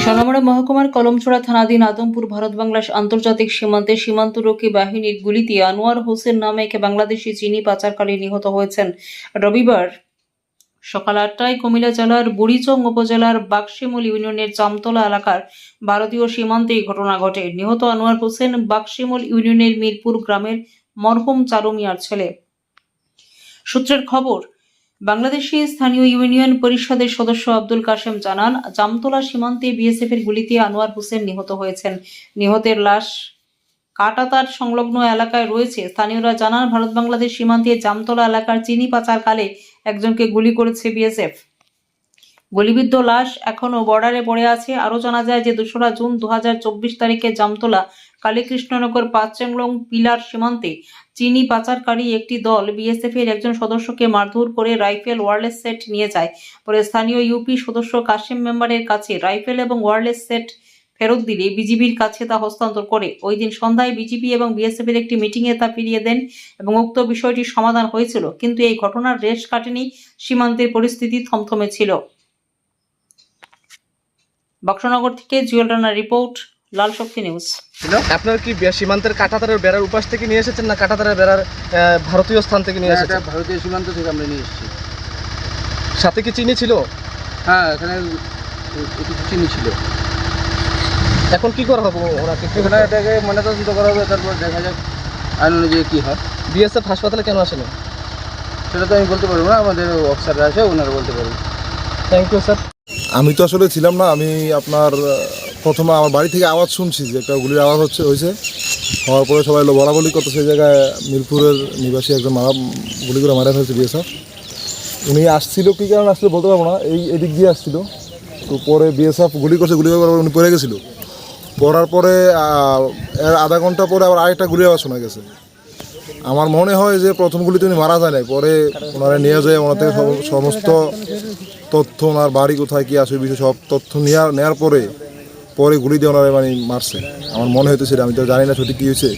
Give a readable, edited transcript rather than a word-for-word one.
সোনামুড়া মহকুমার কলমছড়া থানাধীন আদমপুর ভারত বাংলাদেশ আন্তর্জাতিক সীমান্তে সীমান্তরক্ষী বাহিনীর গুলিতে আনোয়ার হোসেন নামে এক বাংলাদেশি চিনি পাচারকারী নিহত হয়েছেন। রবিবার সকাল ৮টায় কুমিল্লা জেলার বুড়িচং উপজেলার বাক্সিমুল ইউনিয়নের জামতলা এলাকার ভারতীয় সীমান্তে এই ঘটনা ঘটে। নিহত আনোয়ার হোসেন বাক্সিমুল ইউনিয়নের মিরপুর গ্রামের মরহুম চারু মিয়ার ছেলে। সূত্রের খবর, বাংলাদেশি স্থানীয় ইউনিয়ন পরিষদের সদস্য আব্দুল কাশেম জানান, জামতলা সীমান্তে বিএসএফ এর গুলিতে আনোয়ার হোসেন নিহত হয়েছেন। নিহতের লাশ কাটাতার সংলগ্ন এলাকায় রয়েছে। স্থানীয়রা জানান, ভারত বাংলাদেশ সীমান্তে জামতলা এলাকার চিনি পাচারকালে একজনকে গুলি করেছে বিএসএফ। গুলিবিদ্ধ লাশ এখনও বর্ডারে পড়ে আছে। আরও জানা যায় যে ২রা জুন ২০২৪ তারিখে জামতলা কালীকৃষ্ণনগর পাঁচচেংলং পিলার সীমান্তে চিনি পাচারকারী একটি দল বিএসএফ এর একজন সদস্যকে মারধর করে রাইফেল ওয়্যারলেস সেট নিয়ে যায়। পরে স্থানীয় ইউপি সদস্য কাশেম মেম্বারের কাছে রাইফেল এবং ওয়্যারলেস সেট ফেরত দিলে বিজিবির কাছে তা হস্তান্তর করে। ওই দিন সন্ধ্যায় বিজিবি এবং বিএসএফ এর একটি মিটিংয়ে তা ফিরিয়ে দেন এবং উক্ত বিষয়টির সমাধান হয়েছিল। কিন্তু এই ঘটনার রেশ কাটেনি, সীমান্তের পরিস্থিতি থমথমে ছিল। বক্সনগর থেকে জুয়েল রানার রিপোর্ট, লাল শক্তি নিউজ। আপনার কি সীমান্তের কাঁটাতারের বেড়ার উপাস থেকে নিয়ে এসেছেন না কাঁটাতারের বেড়ার ভারতীয় স্থান থেকে নিয়ে এসেছেন? ভারতীয় সীমান্ত থেকে আমরা নিয়ে এসেছি। সাথে কি চিনি ছিল? হ্যাঁ, এখানে কিছু চিনি ছিল। এখন কি করা হবে ওনাকে? এখানে এটাকে ময়নাতদন্ত করা হবে, তারপর দেখা যাক আইন অনুযায়ী কী হয়। বিএসএফ হাসপাতালে কেন আসেনি সেটা তো আমি বলতে পারবো না, আমাদের অফিসাররা আছে, ওনারা বলতে পারবেন। Thank you sir. আমি তো আসলে ছিলাম না। আমি আপনার প্রথমে আমার বাড়ি থেকে আওয়াজ শুনছি যে একটা গুলির আওয়াজ হয়েছে। হওয়ার পরে সবাই বলাবলি করতে, সেই জায়গায় মিরপুরের নিবাসী একজন গুলি করে মারা ফেলছে বিএসএফ। উনি আসছিল, কী কারণে আসছিল বলতে পারবো না, এদিক দিয়ে আসছিল। তো পরে বিএসএফ গুলি করার পর উনি পড়ে গেছিলো। পড়ার পরে এর আধা ঘন্টা পরে আবার আরেকটা গুলি আওয়াজ শোনা গেছে। আমার মনে হয় যে প্রথম গুলিতে উনি মারা যায় নাই, পরে ওনারা নিয়ে যায়, ওনার থেকে সমস্ত তথ্য, ওনার বাড়ি কোথায় কী আসে বিষয় সব তথ্য নেওয়ার পরে গুলি দিয়ে ওনারা মারছে। আমার মনে হইতেছে, আমি তো জানি না সঠিক কী হয়েছে।